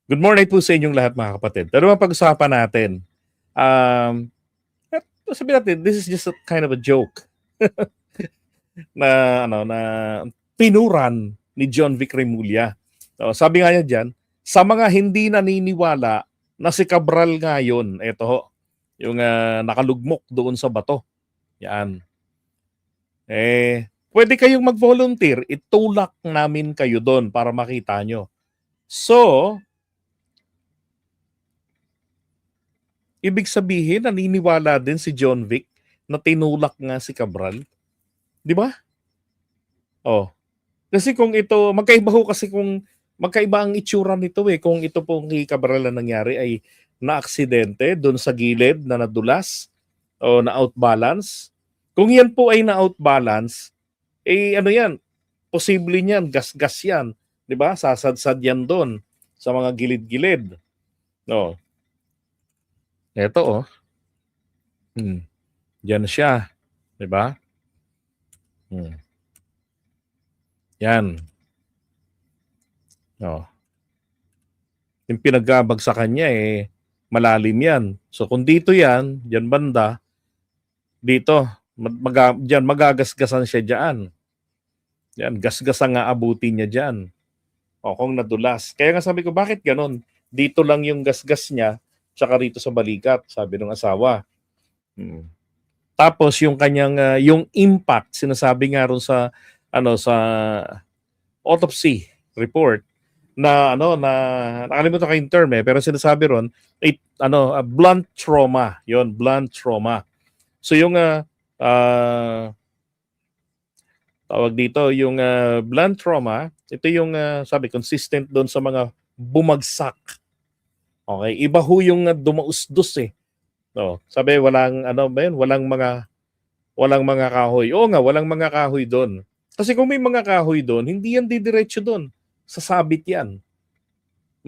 Good morning po sa inyong lahat mga kapatid. Pero ang pag-usapan natin, um, sabihin natin, this is just a kind of a joke na na pinuran ni John Vic Remulla. So, sabi nga niya diyan, sa mga hindi naniniwala na si Cabral ngayon, eto ho, yung nakalugmok doon sa bato. Yan. Pwede kayong mag-volunteer, itulak namin kayo doon para makita nyo. So, ibig sabihin, naniniwala din si John Vic na tinulak nga si Cabral. Di ba? Oh. Kasi kung ito, magkaiba ho kasi kung magkaiba ang itsura nito eh. Kung ito pong kay Cabral na nangyari ay na-aksidente doon sa gilid na nadulas o na-outbalance. Kung yan po ay na-outbalance, ano yan, posible niyan, gas-gas yan. Di ba? Sasadsad yan doon sa mga gilid-gilid. No. Ito oh. Diyan siya. Di ba? Yan. Oh. Yung pinagbagsakan niya malalim yan. So kung dito yan, diyan banda, dito, diyan magagasgasan siya diyan. Yan, gasgasan nga abutin niya diyan. O kung nadulas. Kaya nga sabi ko, bakit ganon? Dito lang yung gasgas niya, tsaka rito sa balikat, sabi ng asawa. Tapos yung kanyang yung impact sinasabi nga ron sa sa autopsy report na nakalimutan ko yung term pero sinasabi ron blunt trauma, yon blunt trauma. So yung tawag dito yung blunt trauma, ito yung sabi consistent doon sa mga bumagsak. Okay, iba ho yung dumausdos eh. No, sabi walang walang mga kahoy. Oo nga, walang mga kahoy doon. Kasi kung may mga kahoy doon, hindi yan didiretso doon. Sasabit yan.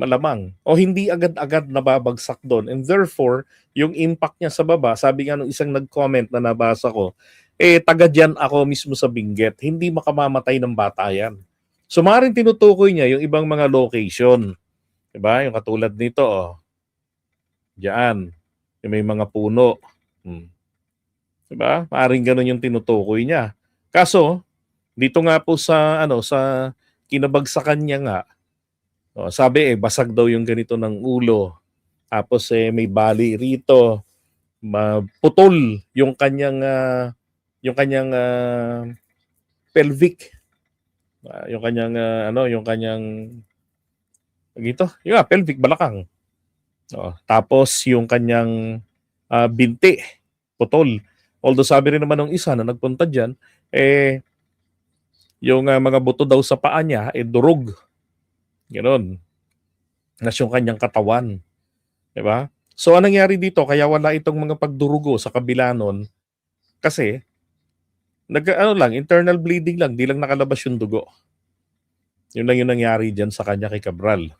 Malamang. O hindi agad-agad nababagsak doon. And therefore, yung impact niya sa baba, sabi nga nung isang nag-comment na nabasa ko, taga dyan ako mismo sa Benguet. Hindi makamamatay ng bata yan. So maaaring tinutukoy niya yung ibang mga location. Diba? Yung katulad nito, diyan. Yung may mga puno. Diba? Maaring ganun yung tinutukoy niya. Kaso, dito nga po sa sa kinabagsakan niya nga, sabi basag daw yung ganito ng ulo. Tapos may bali rito. Putol yung kanyang pelvic. Yung kanyang yung kanyang yung pelvic balakang. Tapos yung kanyang binti, putol. Although sabi rin naman ng isa na nagpunta diyan, yung mga buto daw sa paa niya durog. Ganon. Nas yung kanyang katawan. Diba? So anong nangyari dito? Kaya wala itong mga pagdurugo sa kabila nun kasi internal bleeding lang, di lang nakalabas yung dugo. Yun lang yung nangyari dyan sa kanya kay Cabral.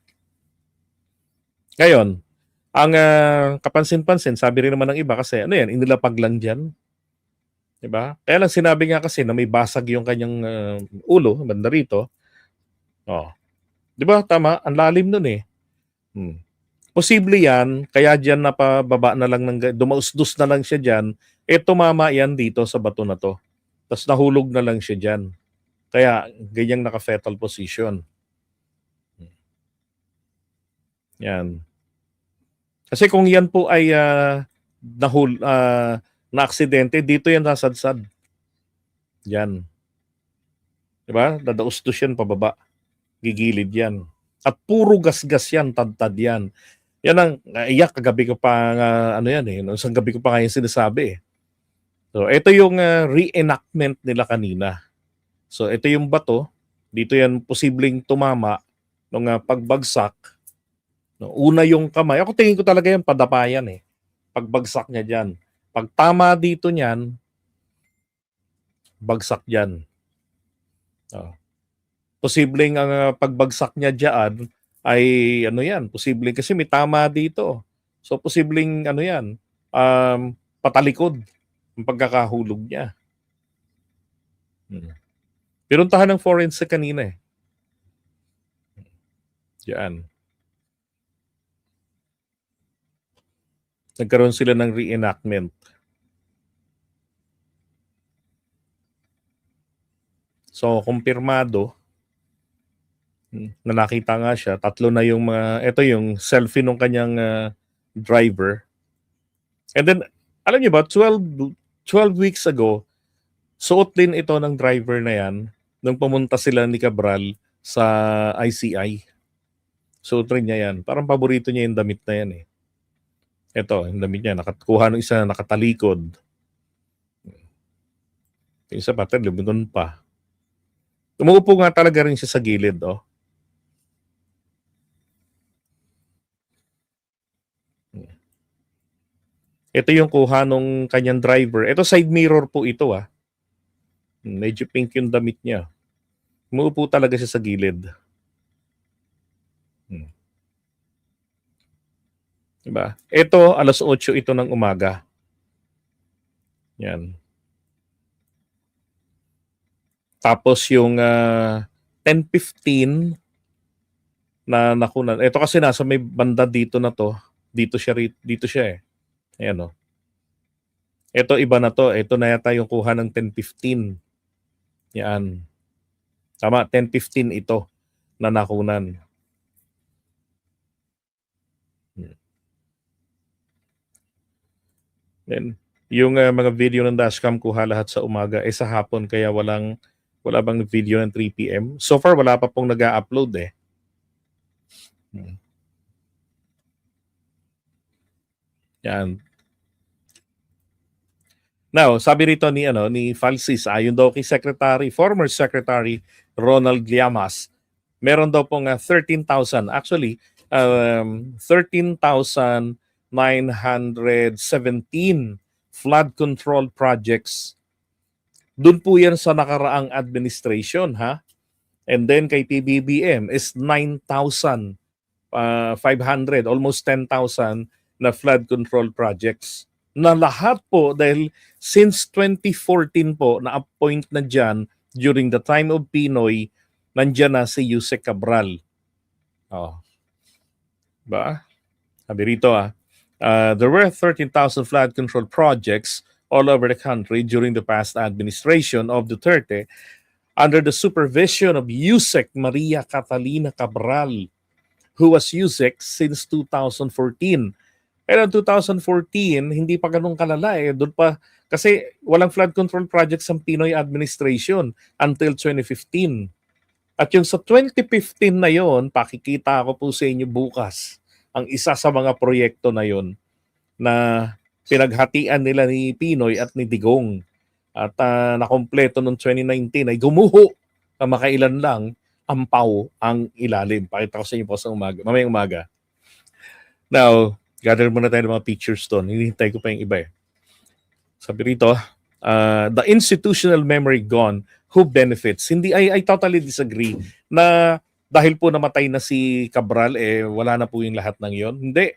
Ngayon, ang kapansin-pansin, sabi rin naman ng iba kasi inilapag lang dyan. Diba? Kaya lang sinabi nga kasi na may basag yung kanyang ulo, banda rito. Diba? Tama, ang lalim nun eh. Posible yan, kaya dyan napababa na lang, dumausdos na lang siya dyan, tumama yan dito sa bato na to. Tapos nahulog na lang siya dyan. Kaya ganyang naka-fetal position. Yan. Kasi kung yan po ay na-aksidente, dito yan nasadsad. Yan. Diba? Dadausdos yan pababa. Gigilid yan. At puro gasgas yan, tad-tad yan. Yan ang iyak kagabi ko pa isang gabi ko pa ngayon sinasabi. So ito yung reenactment nila kanina. So ito yung bato, dito yan posibleng tumama nung pagbagsak. No, una yung kamay. Ako tingin ko talaga yan padapayan eh. Pagbagsak niya diyan. Pag tama dito niyan, bagsak diyan. Posibleng ang pagbagsak niya diyan ay posibleng kasi may tama dito. So posibleng patalikod ang pagkakahulog niya. Pinuntahan ng forensic kanina eh. Diyan. Nagkaroon sila ng reenactment. So, kumpirmado na nakita nga siya. Tatlo na yung mga, ito yung selfie nung kanyang driver. And then, alam niyo ba, 12 weeks ago, suot din ito ng driver na yan nung pumunta sila ni Cabral sa ICI. Suot rin niya yan. Parang paborito niya yung damit na yan eh. Ito, yung damit niya. Nakakuha ng isa nakatalikod. Yung isa pa, lumingon pa. Umuupo nga talaga rin siya sa gilid, oh. Ito yung kuha nung kanyang driver. Ito side mirror po ito, ah. Medyo pink yung damit niya. Umuupo talaga siya sa gilid. Diba? Ito, 8:00 ito ng umaga. Yan. Tapos yung 10:15 na nakunan. Ito kasi nasa may banda dito na to. Dito siya eh. Ayan, oh. Ito iba na to. Ito na yata yung kuha ng 10:15. Yan. Tama, 10:15 ito na nakunan. Then, yung mga video ng dashcam kuha lahat sa umaga sa hapon kaya wala bang video ng 3 p.m. So far wala pa pong nag-a-upload eh. Yan. Now, sabi rito ni Falsis, ayon daw kay former Secretary Ronald Llamas, meron daw pong 13,000. Actually, 13,917 flood control projects. Doon po yan sa nakaraang administration, ha? And then kay PBBM is 9,500, almost 10,000 na flood control projects. Na lahat po dahil since 2014 po na-appoint na dyan during the time of Pinoy, nandyan na si Yusek Cabral. Oh. Ba? Sabi rito there were 13,000 flood control projects all over the country during the past administration of Duterte under the supervision of Yusek Maria Catalina Cabral, who was Yusek since 2014. Pero 2014, hindi pa ganun kalala eh. Doon pa, kasi walang flood control projects ang Pinoy administration until 2015. At yung sa 2015 na yon, pakikita ko po sa inyo bukas ang isa sa mga proyekto na yon na pinaghatian nila ni Pinoy at ni Digong. At nakompleto noong 2019 ay gumuho na makailan lang ampaw ang ilalim. Pakita ko sa inyo po sa umaga, mamayang umaga. Now, gather muna tayo ng mga pictures doon. Hinihintay ko pa yung iba eh. Sabi rito, the institutional memory gone, who benefits? Hindi, I totally disagree na dahil po namatay na si Cabral, wala na po yung lahat ng yon. Hindi.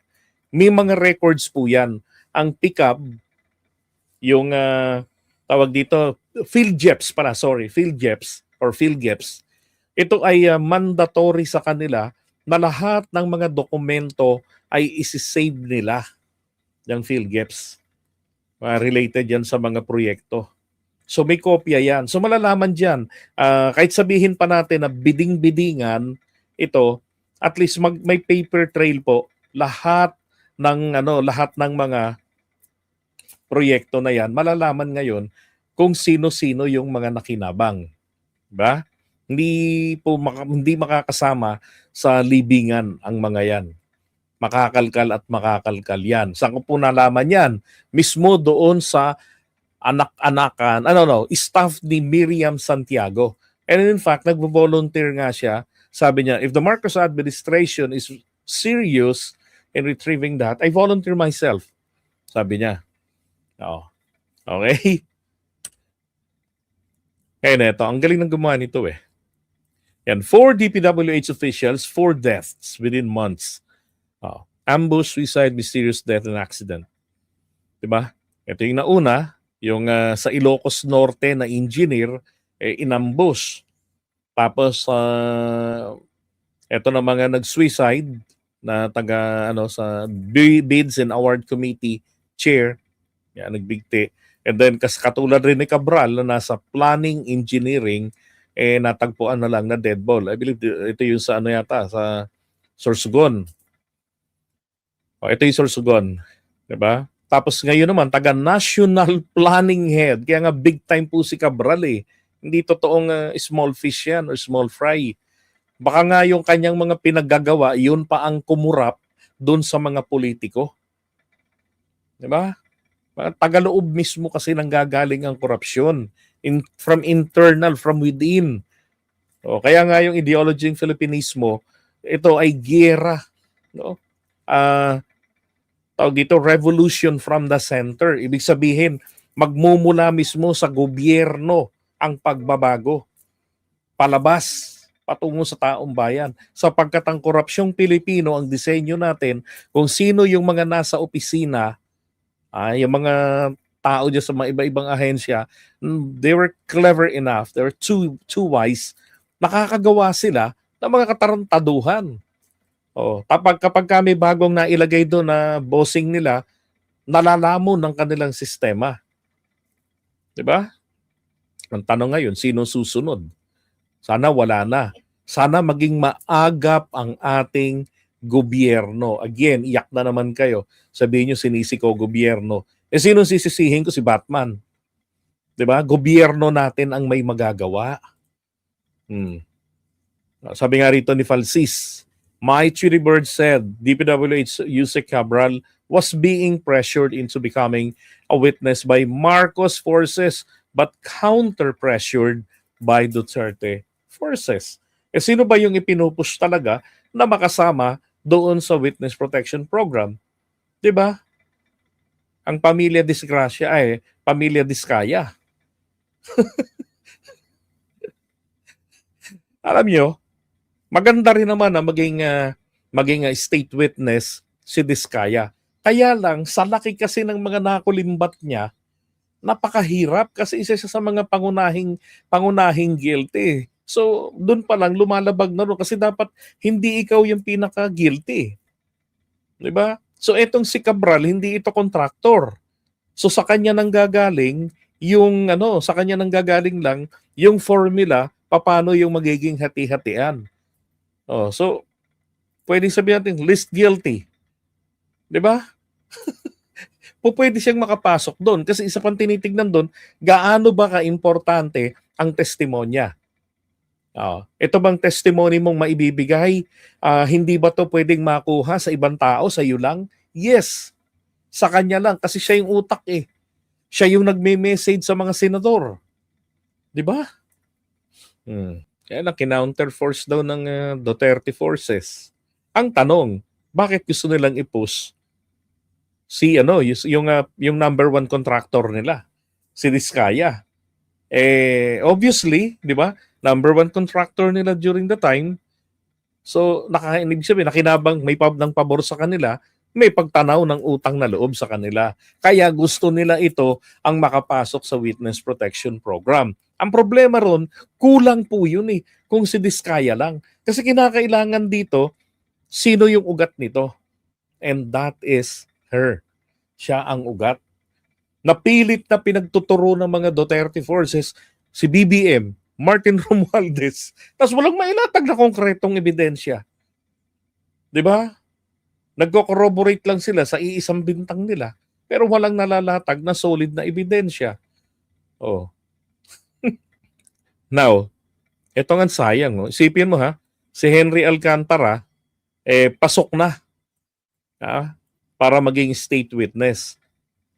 May mga records po yan. Ang pickup, yung tawag dito, PhilJeps. Ito ay mandatory sa kanila na lahat ng mga dokumento ay isi-save nila yung PhilJeps. Related yan sa mga proyekto. So may kopya yan. So malalaman dyan, kahit sabihin pa natin na biding-bidingan ito, at least may paper trail po lahat ng mga proyekto na yan. Malalaman ngayon kung sino-sino yung mga nakinabang. Ba? Hindi makakasama sa libingan ang mga yan. Makakalkal yan. Saan ko po nalaman yan? Mismo doon sa staff ni Miriam Santiago. And in fact, nagvo-volunteer nga siya. Sabi niya, if the Marcos administration is serious in retrieving that, I volunteer myself. Sabi niya. Oo. Okay? Kaya na ito, ang galing ng gumawa nito eh. Yan, 4 DPWH officials, 4 deaths within months. Ambush, suicide, mysterious death, and accident. Diba? Ito yung nauna, yung sa Ilocos Norte na engineer, inambush. Tapos, ito na mga nag-suicide, na taga sa Bids and Award Committee chair, yan nagbigti. And then katulad rin ni Cabral na nasa planning engineering, natagpuan na lang na dead ball. I believe ito yung sa yata sa Sorsogon. Ito yung Sorsogon, 'di ba? Tapos ngayon naman taga National Planning Head. Kaya nga big time po si Cabral eh. Hindi totoong small fish yan or small fry. Baka nga yung kanyang mga pinaggagawa, yun pa ang kumurap doon sa mga politiko. 'Di ba? Tagaloob mismo kasi nanggagaling ang korupsyon from internal, from within. Kaya nga yung ideology ng Filipinismo, ito ay giyera, no? Tawag dito, revolution from the center. Ibig sabihin, magmumula mismo sa gobyerno ang pagbabago. Palabas, patungo sa taong bayan. Sapagkat ang korupsyong Pilipino, ang disenyo natin, kung sino yung mga nasa opisina, yung mga tao dyan sa mga iba-ibang ahensya, they were clever enough, they were too wise, nakakagawa sila ng mga katarantaduhan. Kapag kami bagong nailagay doon na bossing nila, nalalamon ng kanilang sistema. 'Di ba? Ang tanong ngayon, sino susunod? Sana wala na. Sana maging maagap ang ating gobyerno. Again, iyak na naman kayo. Sabihin nyo, sinisi ko gobyerno. Sino sisisihin ko? Si Batman. 'Di ba? Gobyerno natin ang may magagawa. Sabi nga rito ni Falsis, My Chiri Bird said DPWH Yusek Cabral was being pressured into becoming a witness by Marcos forces but counter-pressured by Duterte forces. Sino ba yung ipinupush talaga na makasama doon sa Witness Protection Program? 'Di ba? Ang pamilya Disgrasya ay pamilya Diskaya. Alam nyo, maganda rin naman na maging state witness si Diskaya. Kaya lang, sa laki kasi ng mga nakulimbat niya, napakahirap kasi isa siya sa mga pangunahing guilty. So, doon pa lang lumalabag na rin kasi dapat hindi ikaw yung pinaka-guilty. 'Di ba? So, etong si Cabral, hindi ito contractor. So, sa kanya nanggagaling sa kanya nanggagaling lang yung formula paano yung magiging hati-hatian. So, pwedeng sabihin natin, least guilty. 'Di ba? Pwede siyang makapasok doon kasi isa pang tinitignan doon, gaano ba ka-importante ang testimonya? Ito bang testimony mong maibibigay? Hindi ba to pwedeng makuha sa ibang tao, sa iyo lang? Yes. Sa kanya lang kasi siya yung utak eh. Siya yung nagme-message sa mga senador. 'Di ba? Kaya na kinounter force daw ng Duterte forces. Ang tanong, bakit gusto nilang i-push yung number one contractor nila, si Diskaya? Obviously, 'di ba? Number one contractor nila during the time. So, ibig sabihin, nakinabang, may ng pabor sa kanila, may pagtanaw ng utang na loob sa kanila. Kaya gusto nila ito ang makapasok sa Witness Protection Program. Ang problema ron, kulang po yun eh, kung si Diskaya lang. Kasi kinakailangan dito, sino yung ugat nito? And that is her. Siya ang ugat. Napilit na pinagtuturo ng mga Duterte forces si BBM, Martin Romualdez, tapos walang mailatag na konkretong ebidensya. 'Di ba? Nagko-corroborate lang sila sa iisang bintang nila, pero walang nalalatag na solid na ebidensya. Now, ito nga sayang. Isipin mo si Henry Alcantara, pasok na para maging state witness.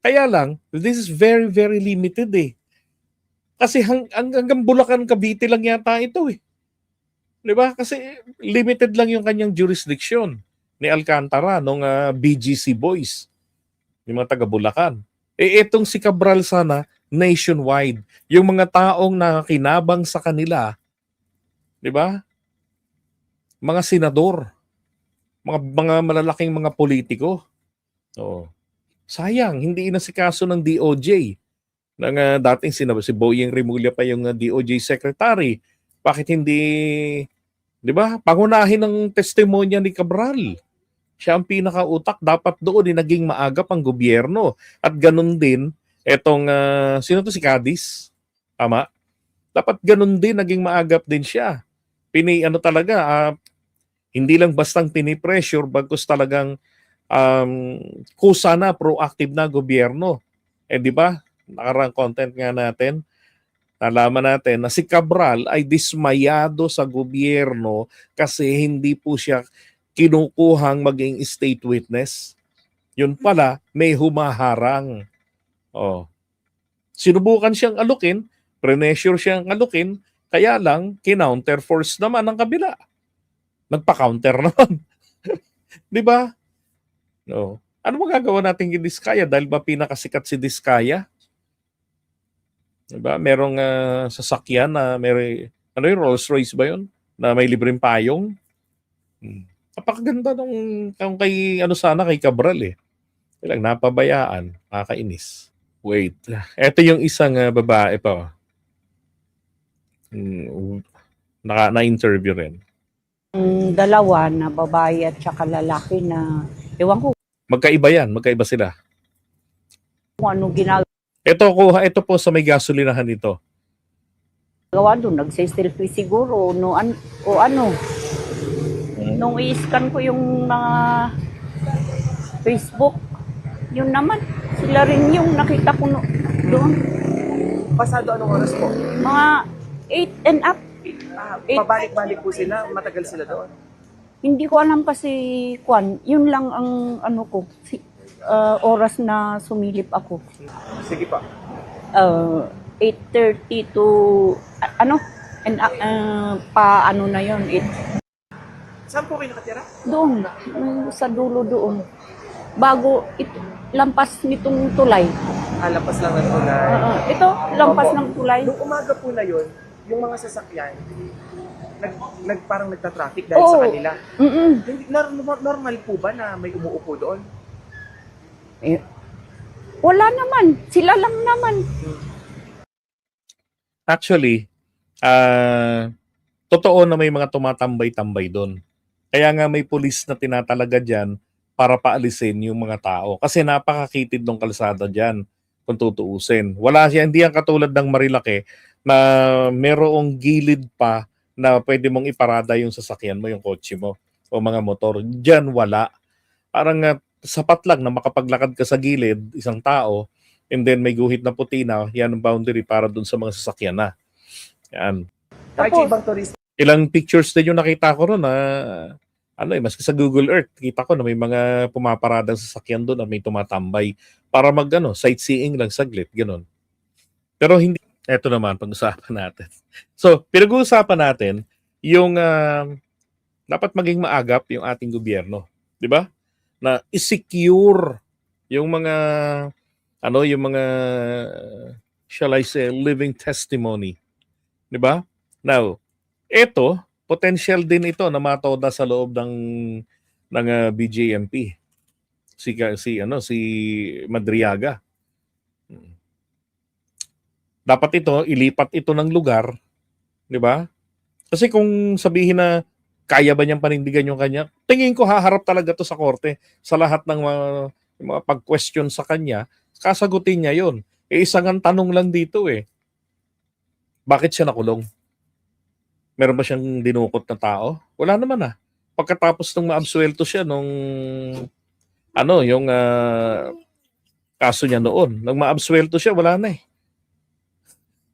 Kaya lang, this is very, very limited eh. Kasi hanggang Bulacan, Cavite lang yata ito eh. 'Di ba? Kasi limited lang yung kanyang jurisdiction ni Alcantara nung BGC Boys, yung mga taga Bulacan. Itong si Cabral sana, nationwide. Yung mga taong nakakinabang sa kanila, 'di ba? Mga senador, mga malalaking mga politiko. Sayang, hindi inasikaso ng DOJ. Dating si Boyeng Rimulya pa yung DOJ secretary. Bakit hindi, 'di ba? Pangunahin ng testimonya ni Cabral. Siya ang pinakautak. Dapat doon naging maagap ang gobyerno. At ganun din, etong, sino to, si Cadiz? Tama? Dapat ganun din, naging maagap din siya. Ano talaga, hindi lang bastang pinipressure, bagkus talagang kusa na, proactive na gobyerno. Di ba? Nakarang content nga natin, nalaman natin na si Cabral ay dismayado sa gobyerno kasi hindi po siya kinukuhang maging state witness. Yun pala, may humaharang. Oh. Sinubukan siyang alukin, pressure siyang alukin, kaya lang, kinounter force naman ang kabila. Nagpa-counter naman. Di ba? No. Ano magagawa natin kay Diskaya dahil ba pinakasikat si Diskaya? Diba? Merong sasakyan na ano yung Rolls Royce ba yun? Na may libreng payong. Napakaganda nung kay sana kay Cabral eh. Kailang napabayaan, nakakainis. Wait. Ito yung isang babae pa. Na-interview rin. Dalawa na babae at saka lalaki na ewan ko Magkaiba yan. Magkaiba sila. kung ano ginagawa Ito po sa may gasolinahan nito. doon. Nagse-selfie siguro no, o ano. Nung i-scan ko yung mga Facebook, yun naman. Sila rin yung nakita ko doon. Pasado anong oras po? Mga 8 and up. Pabalik-balik po sila, matagal sila doon. Hindi ko alam kasi, Kwan, yun lang ang ano ko, oras na sumilip ako. Sige pa. 8:30 to, ano, and, paano na yun, Saan po kayo nakatira? doon, sa dulo doon. Bago, lampas nitong tulay. Alapas lang ng tulay. Ito, lampas Opo. ng tulay. Nung umaga po na yun, yung mga sasakyan, parang nagta-traffic dahil sa kanila. Hindi, normal po ba na may umuupo doon? Wala naman. Sila lang naman. Actually, totoo na may mga tumatambay-tambay doon. Kaya nga may pulis na tinatalaga dyan para paalisin yung mga tao. Kasi napakakitid ng kalsada dyan kung tutuusin. Hindi yan katulad ng Marilake na merong gilid pa na pwede mong iparada yung sasakyan mo, yung kotse mo o mga motor. Diyan wala. Parang sapat lang na makapaglakad ka sa gilid, isang tao, and then may guhit na puti na, yan ang boundary para dun sa mga sasakyan na. Yan. Kahit yung ibang turista. Ilang pictures din yung nakita ko ron na maski sa Google Earth, kita ko na may mga pumaparadang sasakyan doon at may tumatambay para sightseeing lang saglit, gano'n. Pero hindi, eto naman, pag-usapan natin. So, pinag-uusapan natin yung dapat maging maagap yung ating gobyerno. Di ba? Na i-secure yung mga, shall I say, living testimony. Di ba? Now, eto, potential din ito na matoda sa loob ng BJMP. Si Madriaga. Dapat ilipat ito ng lugar, 'di ba? Kasi kung sabihin na kaya ba niyang panindigan yung kanya, tingin ko haharap talaga to sa korte sa lahat ng mga pag-question sa kanya, kasagutin niya 'yon. Isang ang tanong lang dito bakit siya nakulong? Meron ba siyang dinukot na tao? Wala naman Pagkatapos nung maabsuelto siya nung yung kaso niya noon, nang maabsuelto siya, wala na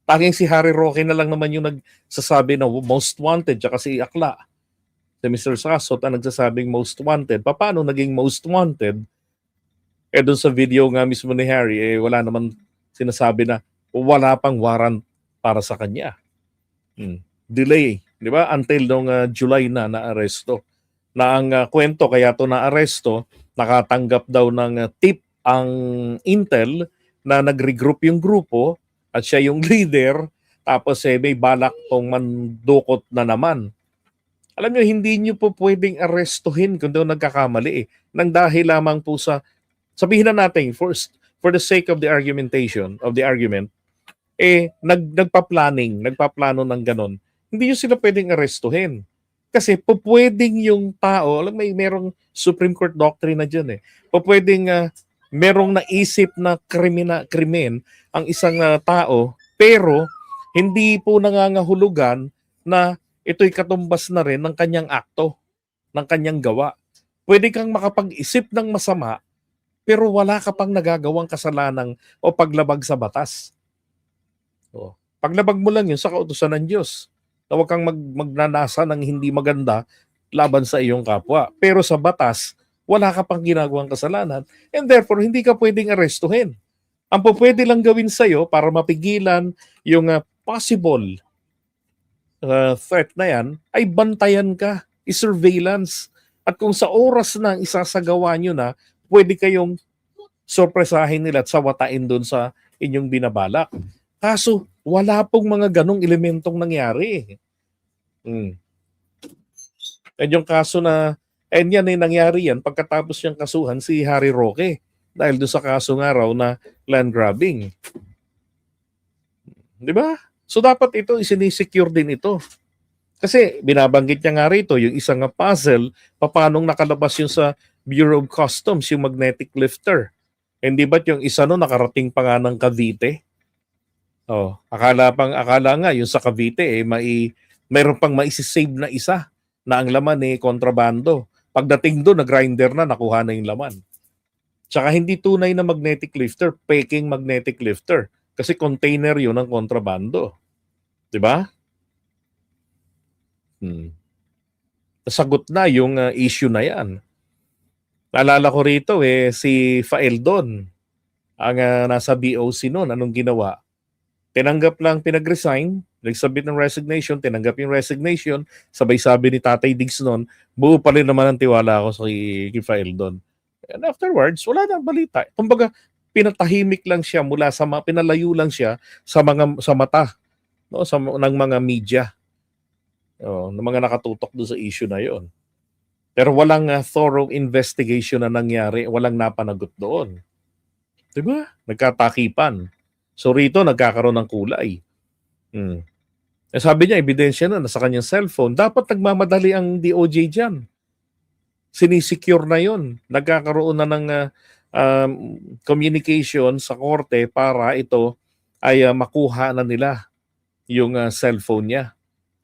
Tanging si Harry Roque na lang naman yung nagsasabi na most wanted, tsaka si Akla. Si Mr. Sasot ang nagsasabing most wanted. Paano naging most wanted? Doon sa video nga mismo ni Harry, wala naman sinasabi na wala pang warrant para sa kanya. Delay, di ba? Until nung July na naaresto. Na ang kwento, kaya to naaresto, nakatanggap daw ng tip ang Intel na nag-regroup yung grupo at siya yung leader, tapos may balak pong mandukot na naman. Alam nyo, hindi nyo po pwedeng arestuhin kung doon nagkakamali nang dahil lamang po sabihin na natin, for the sake of the argument, nagpaplano ng ganon. Hindi nyo sila pwedeng arestuhin. Kasi pupwedeng yung tao, alam merong Supreme Court doctrine na dyan eh. Pupwedeng merong naisip na krimen ang isang tao, pero hindi po nangangahulugan na ito'y katumbas na rin ng kanyang akto, ng kanyang gawa. Pwede kang makapag-isip ng masama, pero wala ka pang nagagawang kasalanan o paglabag sa batas. O, paglabag mo lang yun sa kautusan ng Diyos. Na huwag kang magnanasa ng hindi maganda laban sa iyong kapwa. Pero sa batas, wala ka pang ginagawang kasalanan. And therefore, hindi ka pwedeng arestuhin. Ang pwede lang gawin sa'yo para mapigilan yung possible threat na yan, ay bantayan ka, i-surveillance. At kung sa oras na isasagawa nyo na, pwede kayong sorpresahin nila at sawatain doon sa inyong binabalak. Kaso, wala pong mga ganong elementong nangyari. And yung kaso na, and yan ay nangyari yan pagkatapos niyang kasuhan si Harry Roque dahil doon sa kaso nga raw na land grabbing. Di ba? So dapat ito, isinisecure din ito. Kasi binabanggit niya nga rito, yung isang puzzle, paanong nakalabas yung sa Bureau of Customs, yung magnetic lifter. Hindi ba't yung isa no nakarating pa nga ng Cavite? Oh, akala nga yung sa Cavite mayroon pang maisisave na isa na ang laman kontrabando. Pagdating doon, na-grinder na, nakuha na yung laman. Tsaka hindi tunay na magnetic lifter, peking magnetic lifter. Kasi container yun ng kontrabando. Diba? Sagot na yung issue na yan. Naalala ko rito si Faeldon, ang nasa BOC noon, anong ginawa? Tinanggap lang, pinag-resign, nag-submit ng resignation, tinanggap yung resignation, sabay sabi ni Tatay Diggs noon, buo pa rin naman ang tiwala ko sa kay Faeldon. And afterwards, wala nang balita. Kumbaga, pinatahimik lang siya mula sa pinalayo lang siya sa mata no ng mga media. Ng mga nakatutok doon sa issue na 'yon. Pero walang thorough investigation na nangyari, walang napanagot doon. 'Di ba? Nagkatakipan. So rito nagkakaroon ng kulay. Sabi niya, ebidensya na nasa kanyang cellphone. Dapat nagmamadali ang DOJ diyan. Sinisecure na 'yon. Nagkakaroon na ng communication sa korte para ito ay makuha na nila yung cellphone niya.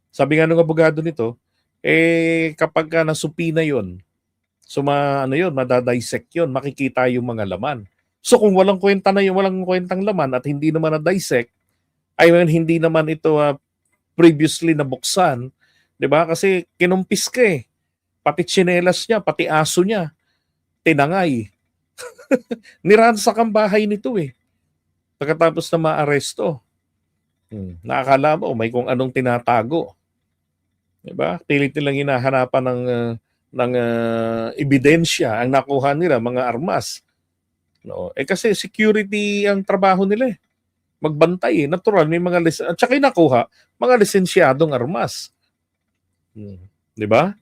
Sabi nga ng abogado nito, kapag nasupina yon, so madadissect yon, makikita yung mga laman. So kung walang kwentang laman at hindi naman na-dissect, hindi naman ito previously nabuksan, 'di ba? Kasi kinumpis ka pati tsinelas niya, pati aso niya, tinangay. Niransak ang bahay nito pagkatapos na maaresto. Nakakala mo may kung anong tinatago. Diba? Pilit nilang hinahanapan ng ebidensya ang nakuha nila, mga armas. No? Kasi security ang trabaho nila magbantay Natural, may mga at saka nakuha, mga lisensyadong armas. Diba?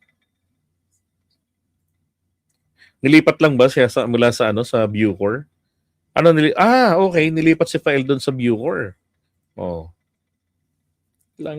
Nilipat lang ba siya mula sa Bucor? Okay, nilipat si Faeldon sa Bucor. Lang